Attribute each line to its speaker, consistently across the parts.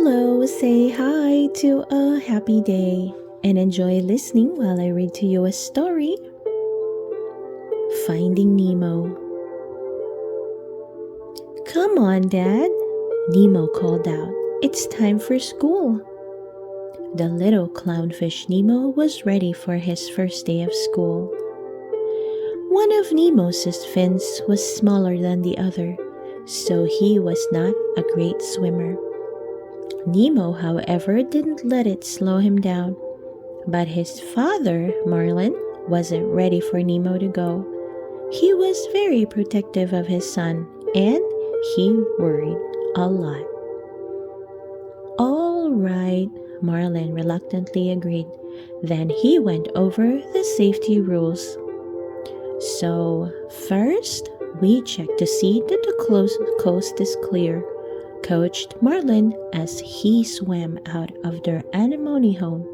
Speaker 1: Hello, say hi to a happy day and enjoy listening while I read to you a story. Finding Nemo. Come on, Dad, Nemo called out. It's time for school. The little clownfish Nemo was ready for his first day of school. One of Nemo's fins was smaller than the other, so he was not a great swimmer. Nemo, however, didn't let it slow him down. But his father, Marlin, wasn't ready for Nemo to go. He was very protective of his son, and he worried a lot. All right, Marlin reluctantly agreed. Then he went over the safety rules. So, first, we check to see that the coast is clear, coached Marlin as he swam out of their anemone home.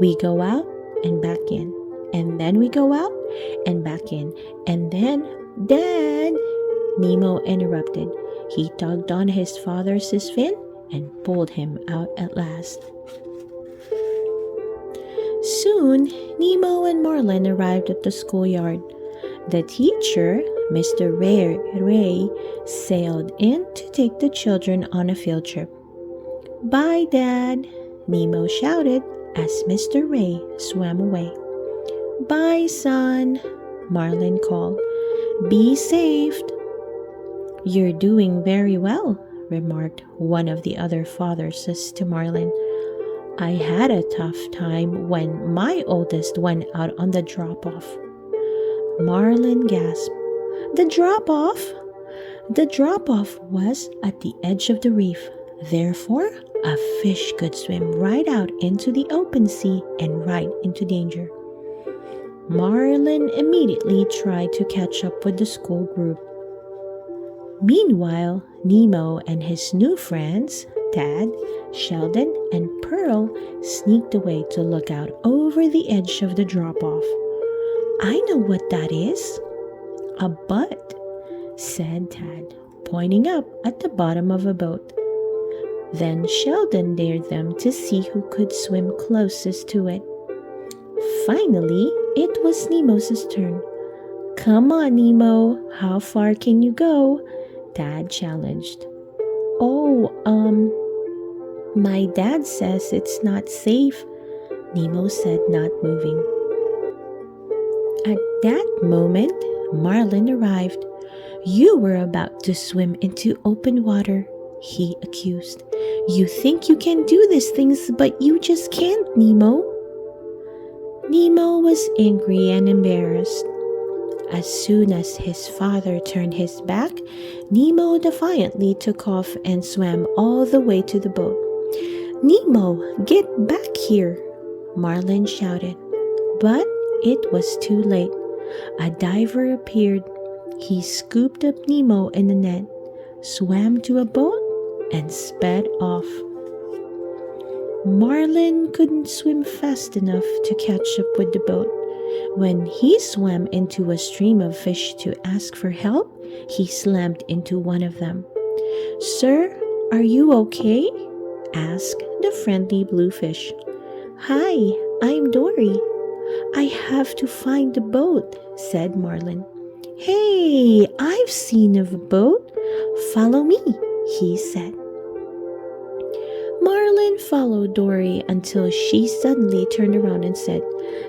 Speaker 1: We go out and back in, and then we go out and back in, and then, Dad, Nemo interrupted. He tugged on his father's fin and pulled him out at last. Soon, Nemo and Marlin arrived at the schoolyard. The teacher, Mr. Ray, sailed in to take the children on a field trip. Bye, Dad, Nemo shouted as Mr. Ray swam away. Bye, son, Marlin called. Be safe. You're doing very well, remarked one of the other fathers to Marlin. I had a tough time when my oldest went out on the drop-off. Marlin gasped. The drop-off? The drop-off was at the edge of the reef. Therefore, a fish could swim right out into the open sea and right into danger. Marlin immediately tried to catch up with the school group. Meanwhile, Nemo and his new friends, Tad, Sheldon, and Pearl, sneaked away to look out over the edge of the drop-off. I know what that is. A butt, said Tad, pointing up at the bottom of a boat. Then Sheldon dared them to see who could swim closest to it. Finally, it was Nemo's turn. Come on, Nemo, how far can you go? Tad challenged. Oh, my dad says it's not safe, Nemo said, not moving. At that moment, Marlin arrived. You were about to swim into open water, he accused. You think you can do these things, but you just can't, Nemo. Nemo was angry and embarrassed. As soon as his father turned his back, Nemo defiantly took off and swam all the way to the boat. Nemo, get back here, Marlin shouted. But it was too late. A diver appeared. He scooped up Nemo in the net, swam to a boat, and sped off. Marlin couldn't swim fast enough to catch up with the boat. When he swam into a stream of fish to ask for help, he slammed into one of them. Sir, are you okay? Asked the friendly bluefish. Hi, I'm Dory. I have to find the boat, said Marlin. Hey, I've seen a boat. Follow me, he said. Marlin followed Dory until she suddenly turned around and said,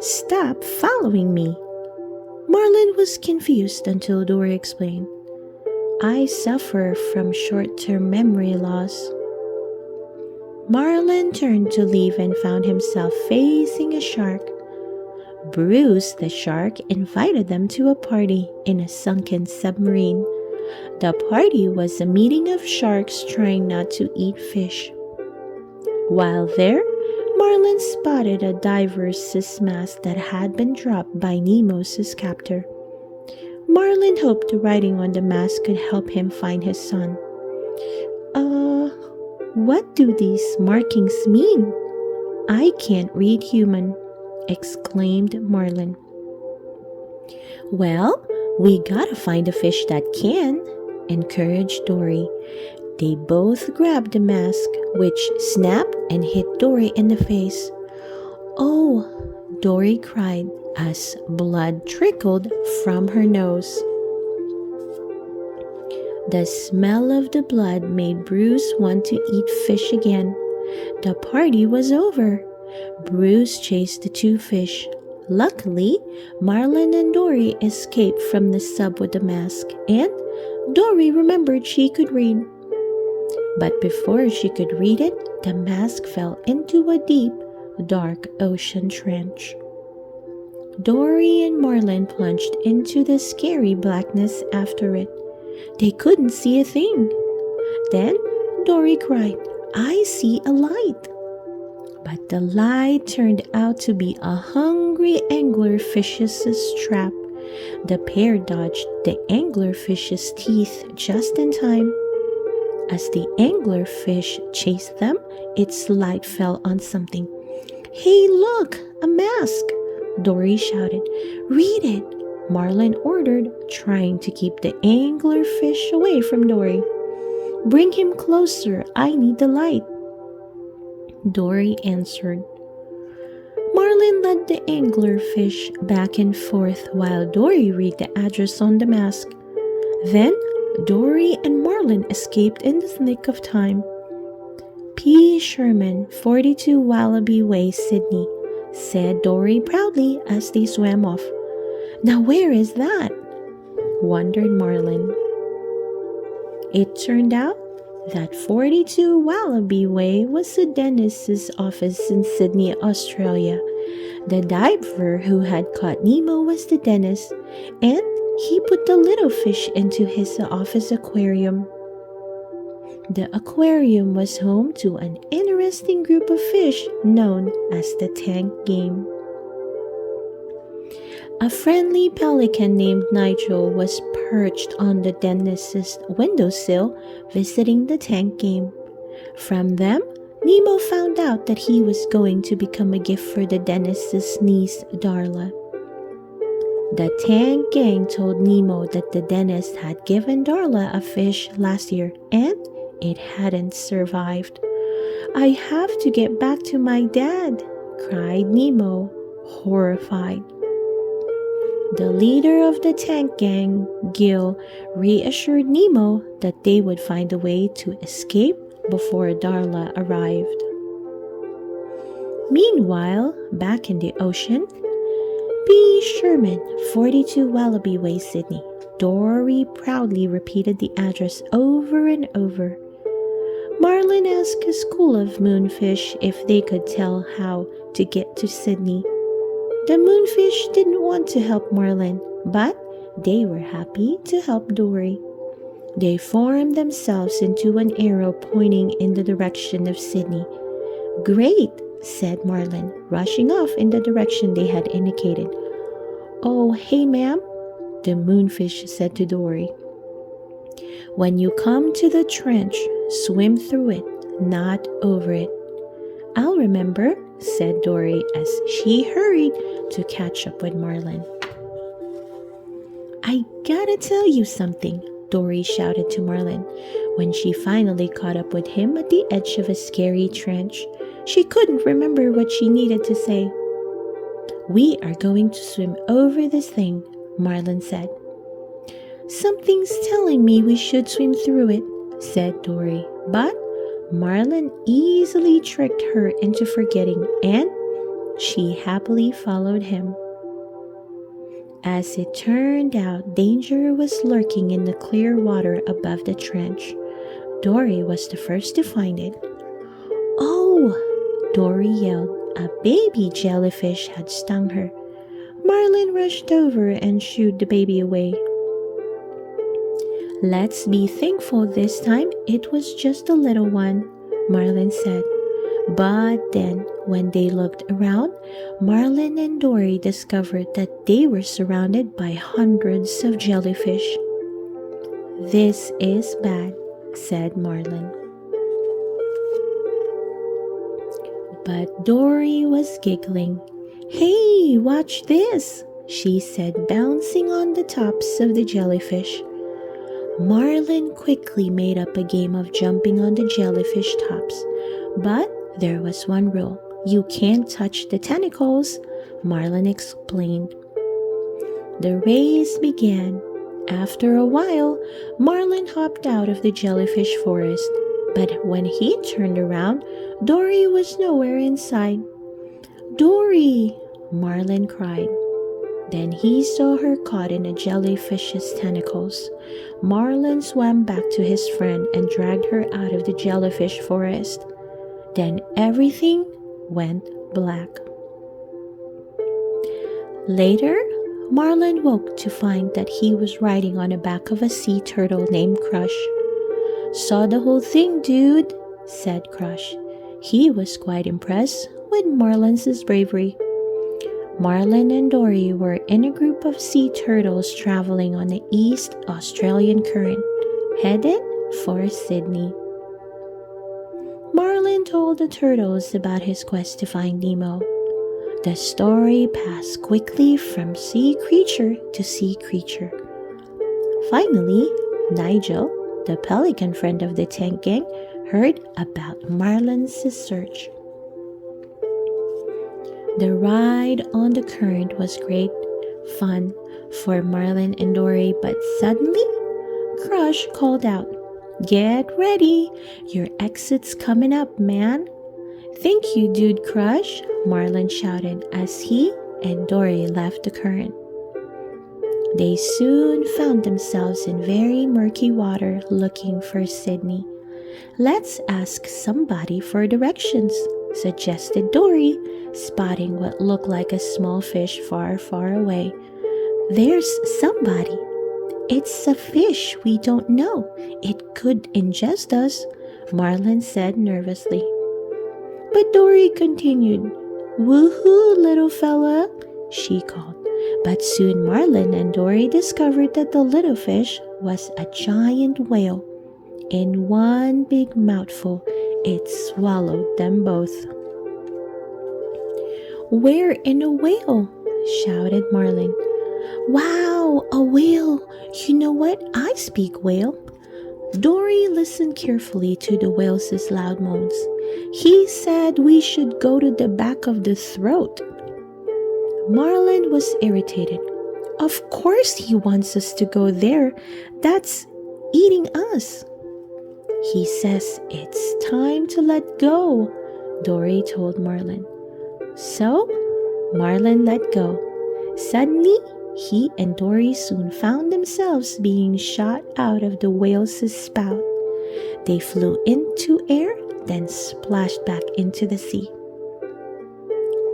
Speaker 1: Stop following me. Marlin was confused until Dory explained, I suffer from short-term memory loss. Marlin turned to leave and found himself facing a shark. Bruce the shark invited them to a party in a sunken submarine. The party was a meeting of sharks trying not to eat fish. While there, Marlin spotted a diver's mask that had been dropped by Nemo's captor. Marlin hoped the writing on the mask could help him find his son. What do these markings mean? I can't read human, exclaimed Marlin. Well, we gotta find a fish that can, encouraged Dory. They both grabbed the mask, which snapped and hit Dory in the face. "Oh!" Dory cried as blood trickled from her nose. The smell of the blood made Bruce want to eat fish again. The party was over. Bruce chased the two fish. Luckily, Marlin and Dory escaped from the sub with the mask, and Dory remembered she could read. But before she could read it, the mask fell into a deep, dark ocean trench. Dory and Marlin plunged into the scary blackness after it. They couldn't see a thing. Then Dory cried, "I see a light." But the light turned out to be a hungry anglerfish's trap. The pair dodged the anglerfish's teeth just in time. As the anglerfish chased them, its light fell on something. "Hey, look, a mask!" Dory shouted. "Read it," Marlin ordered, trying to keep the anglerfish away from Dory. "Bring him closer, I need the light," Dory answered. Marlin led the anglerfish back and forth while Dory read the address on the mask. Then Dory and Marlin escaped in the nick of time. "P. Sherman, 42 Wallaby Way, Sydney," said Dory proudly as they swam off. "Now where is that?" wondered Marlin. It turned out that 42 Wallaby Way was the dentist's office in Sydney, Australia. The diver who had caught Nemo was the dentist, and he put the little fish into his office aquarium. The aquarium was home to an interesting group of fish known as the tank game. A friendly pelican named Nigel was perched on the dentist's windowsill visiting the tank game. From them, Nemo found out that he was going to become a gift for the dentist's niece, Darla. The tank gang told Nemo that the dentist had given Darla a fish last year and it hadn't survived. "I have to get back to my dad," cried Nemo, horrified. The leader of the tank gang, Gil, reassured Nemo that they would find a way to escape before Darla arrived. Meanwhile, back in the ocean, "P. Sherman, 42 Wallaby Way, Sydney." Dory proudly repeated the address over and over. Marlin asked a school of moonfish if they could tell how to get to Sydney. The moonfish didn't want to help Marlin, but they were happy to help Dory. They formed themselves into an arrow pointing in the direction of Sydney. "Great," said Marlin, rushing off in the direction they had indicated. "Oh, hey, ma'am," the moonfish said to Dory. "When you come to the trench, swim through it, not over it." "I'll remember," said Dory as she hurried to catch up with Marlin. "I gotta tell you something," Dory shouted to Marlin when she finally caught up with him at the edge of a scary trench. She couldn't remember what she needed to say. "We are going to swim over this thing," Marlin said. "Something's telling me we should swim through it," said Dory, but Marlin easily tricked her into forgetting, and she happily followed him. As it turned out, danger was lurking in the clear water above the trench. Dory was the first to find it. "Oh!" Dory yelled. A baby jellyfish had stung her. Marlin rushed over and shooed the baby away. "Let's be thankful this time it was just a little one," Marlin said. But then, when they looked around, Marlin and Dory discovered that they were surrounded by hundreds of jellyfish. "This is bad," said Marlin. But Dory was giggling. "Hey, watch this," she said, bouncing on the tops of the jellyfish. Marlin quickly made up a game of jumping on the jellyfish tops. But there was one rule. You can't touch the tentacles, Marlin explained. The race began. After a while, Marlin hopped out of the jellyfish forest. But when he turned around, Dory was nowhere in sight. "Dory!" Marlin cried. Then he saw her caught in a jellyfish's tentacles. Marlin swam back to his friend and dragged her out of the jellyfish forest. Then everything went black. Later, Marlin woke to find that he was riding on the back of a sea turtle named Crush. "Saw the whole thing, dude," said Crush. He was quite impressed with Marlin's bravery. Marlin and Dory were in a group of sea turtles traveling on the East Australian current, headed for Sydney. Marlin told the turtles about his quest to find Nemo. The story passed quickly from sea creature to sea creature. Finally, Nigel, the pelican friend of the tank gang, heard about Marlin's search. The ride on the current was great fun for Marlin and Dory, but suddenly, Crush called out, "Get ready! Your exit's coming up, man!" "Thank you, dude Crush," Marlin shouted as he and Dory left the current. They soon found themselves in very murky water looking for Sydney. "Let's ask somebody for directions," suggested Dory, spotting what looked like a small fish far, far away. "There's somebody. It's a fish we don't know. It could ingest us," Marlin said nervously. But Dory continued. "Woohoo, little fella," she called. But soon Marlin and Dory discovered that the little fish was a giant whale. In one big mouthful, it swallowed them both. "We're in a whale," shouted Marlin. "Wow, a whale! You know what? I speak whale." Dory listened carefully to the whale's loud moans. "He said we should go to the back of the throat." Marlin was irritated. "Of course he wants us to go there. That's eating us." "He says it's time to let go," Dory told Marlin. So, Marlin let go. Suddenly, he and Dory soon found themselves being shot out of the whale's spout. They flew into air, then splashed back into the sea.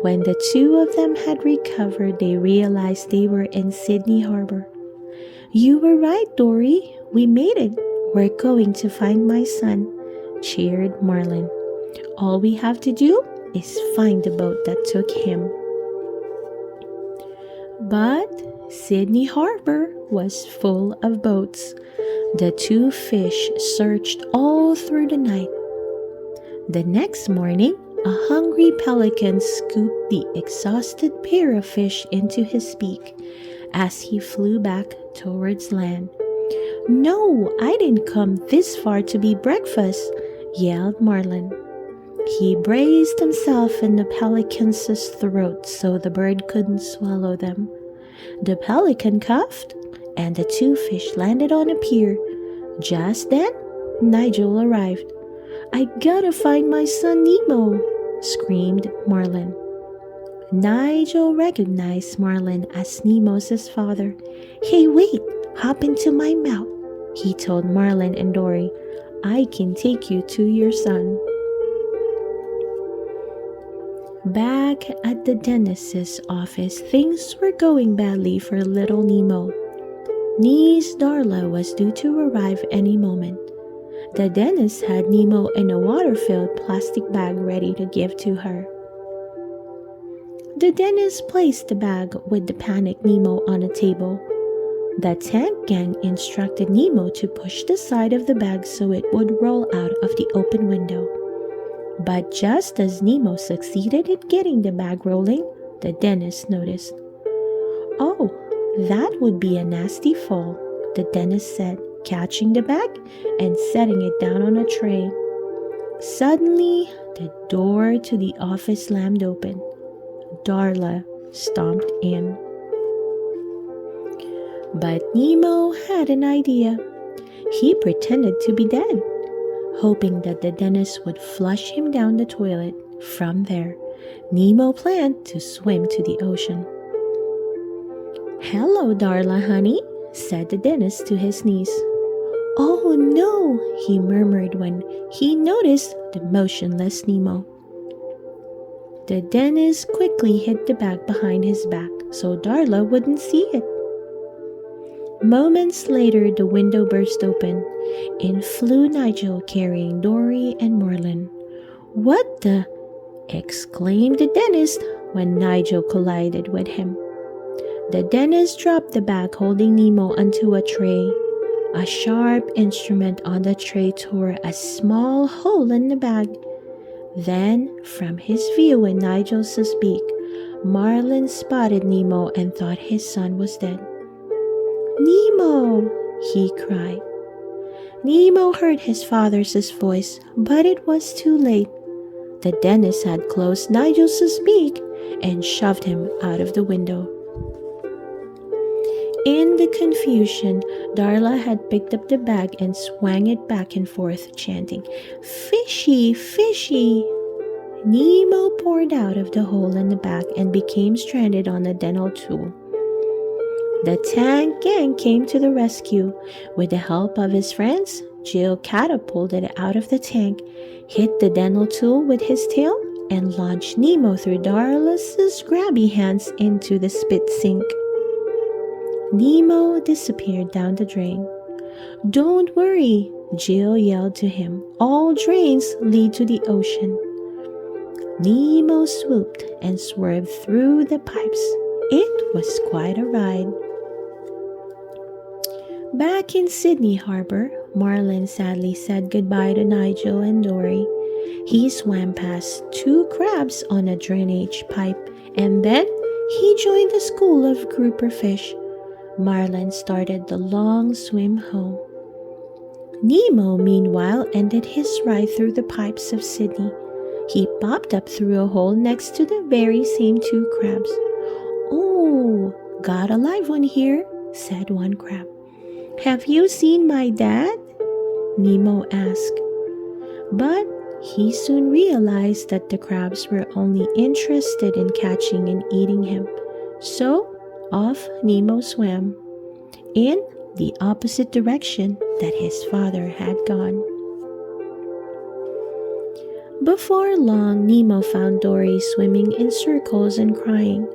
Speaker 1: When the two of them had recovered, they realized they were in Sydney Harbor. "You were right, Dory. We made it. We're going to find my son," cheered Marlin. "All we have to do is find the boat that took him." But Sydney Harbor was full of boats. The two fish searched all through the night. The next morning, a hungry pelican scooped the exhausted pair of fish into his beak as he flew back towards land. "No, I didn't come this far to be breakfast," yelled Marlin. He braced himself in the pelican's throat so the bird couldn't swallow them. The pelican coughed, and the two fish landed on a pier. Just then, Nigel arrived. "I gotta find my son Nemo," screamed Marlin. Nigel recognized Marlin as Nemo's father. "Hey, wait, hop into my mouth," he told Marlin and Dory. "I can take you to your son." Back at the dentist's office, things were going badly for little Nemo. Niece Darla was due to arrive any moment. The dentist had Nemo in a water-filled plastic bag ready to give to her. The dentist placed the bag with the panicked Nemo on a table. The tank gang instructed Nemo to push the side of the bag so it would roll out of the open window. But just as Nemo succeeded in getting the bag rolling, the dentist noticed. "Oh, that would be a nasty fall," the dentist said. catching the bag and setting it down on a tray. Suddenly, the door to the office slammed open. Darla stomped in. But Nemo had an idea. He pretended to be dead, hoping that the dentist would flush him down the toilet. From there, Nemo planned to swim to the ocean. "Hello, Darla, honey," said the dentist to his niece. "Oh no," he murmured when he noticed the motionless Nemo. The dentist quickly hid the bag behind his back so Darla wouldn't see it. Moments later, the window burst open. In flew Nigel carrying Dory and Marlin. "What the?" exclaimed the dentist when Nigel collided with him. The dentist dropped the bag holding Nemo onto a tray. A sharp instrument on the tray tore a small hole in the bag. Then, from his view in Nigel's beak, Marlin spotted Nemo and thought his son was dead. "Nemo!" he cried. Nemo heard his father's voice, but it was too late. The dentist had closed Nigel's beak and shoved him out of the window. In the confusion, Darla had picked up the bag and swung it back and forth, chanting, "Fishy, fishy!" Nemo poured out of the hole in the bag and became stranded on a dental tool. The tank gang came to the rescue. With the help of his friends, Jill catapulted it out of the tank, hit the dental tool with his tail, and launched Nemo through Darla's grabby hands into the spit sink. Nemo disappeared down the drain. "Don't worry," Jill yelled to him. "All drains lead to the ocean." Nemo swooped and swerved through the pipes. It was quite a ride. Back in Sydney Harbor, Marlin sadly said goodbye to Nigel and Dory. He swam past 2 crabs on a drainage pipe, and then he joined a school of grouper fish. Marlin started the long swim home. Nemo, meanwhile, ended his ride through the pipes of Sydney. He popped up through a hole next to the very same 2 crabs. "Oh, got a live one here," said one crab. "Have you seen my dad?" Nemo asked. But he soon realized that the crabs were only interested in catching and eating him. So off Nemo swam, in the opposite direction that his father had gone. Before long, Nemo found Dory swimming in circles and crying.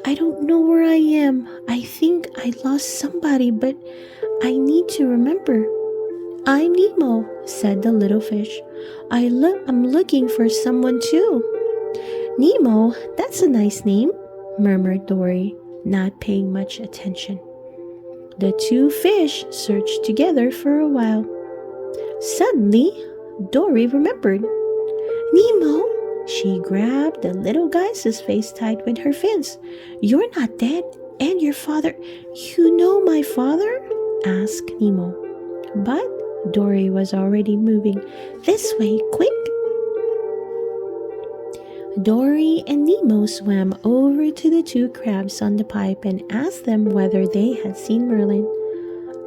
Speaker 1: "I don't know where I am. I think I lost somebody, but I need to remember." "I'm Nemo," said the little fish. I'm looking for someone too." "Nemo, that's a nice name," murmured Dory, not paying much attention. The 2 fish searched together for a while. Suddenly, Dory remembered. "Nemo," she grabbed the little guy's face tight with her fins. "You're not dead, and your father—" "You know my father?" asked Nemo. But Dory was already moving. "This way, quick!" Dory and Nemo swam over to the 2 crabs on the pipe and asked them whether they had seen Marlin.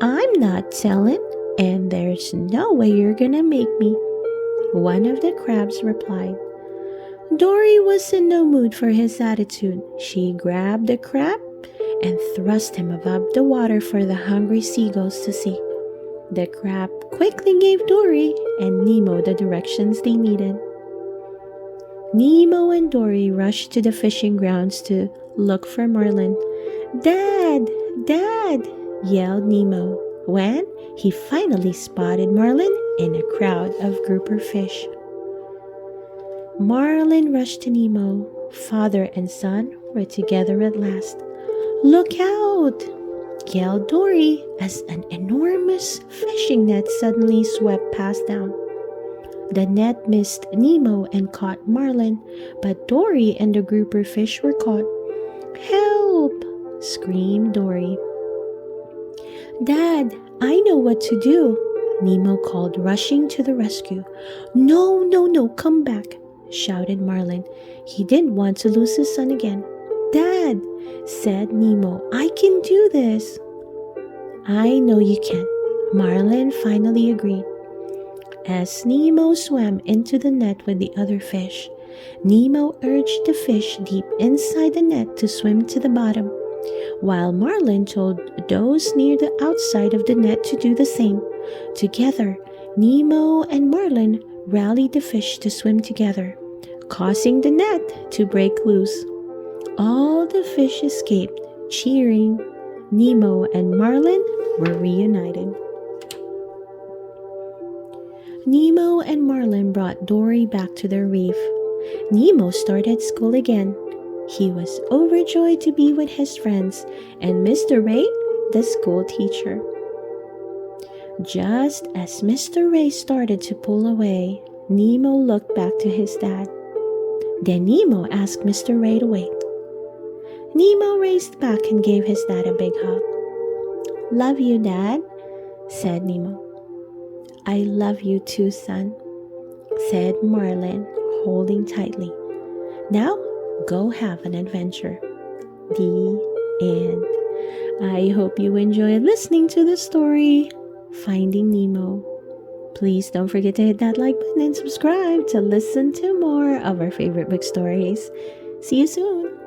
Speaker 1: "I'm not telling, and there's no way you're gonna make me," one of the crabs replied. Dory was in no mood for his attitude. She grabbed the crab and thrust him above the water for the hungry seagulls to see. The crab quickly gave Dory and Nemo the directions they needed. Nemo and Dory rushed to the fishing grounds to look for Marlin. "Dad! Dad!" yelled Nemo when he finally spotted Marlin in a crowd of grouper fish. Marlin rushed to Nemo. Father and son were together at last. "Look out!" yelled Dory as an enormous fishing net suddenly swept past down. The net missed Nemo and caught Marlin, but Dory and the grouper fish were caught. "Help!" screamed Dory. "Dad, I know what to do, Nemo called, rushing to the rescue. No, no, no, come back, shouted Marlin. He didn't want to lose his son again. Dad, said Nemo, I can do this. I know you can, Marlin finally agreed. As Nemo swam into the net with the other fish, Nemo urged the fish deep inside the net to swim to the bottom, while Marlin told those near the outside of the net to do the same. Together, Nemo and Marlin rallied the fish to swim together, causing the net to break loose. All the fish escaped, cheering. Nemo and Marlin were reunited. Nemo and Marlin brought Dory back to the reef. Nemo started school again. He was overjoyed to be with his friends and Mr. Ray, the school teacher. Just as Mr. Ray started to pull away, Nemo looked back to his dad. Then Nemo asked Mr. Ray to wait. Nemo raced back and gave his dad a big hug. Love you, Dad, said Nemo. I love you too, son, said Marlin, holding tightly. Now, go have an adventure. The end. I hope you enjoyed listening to the story, Finding Nemo. Please don't forget to hit that like button and subscribe to listen to more of our favorite book stories. See you soon.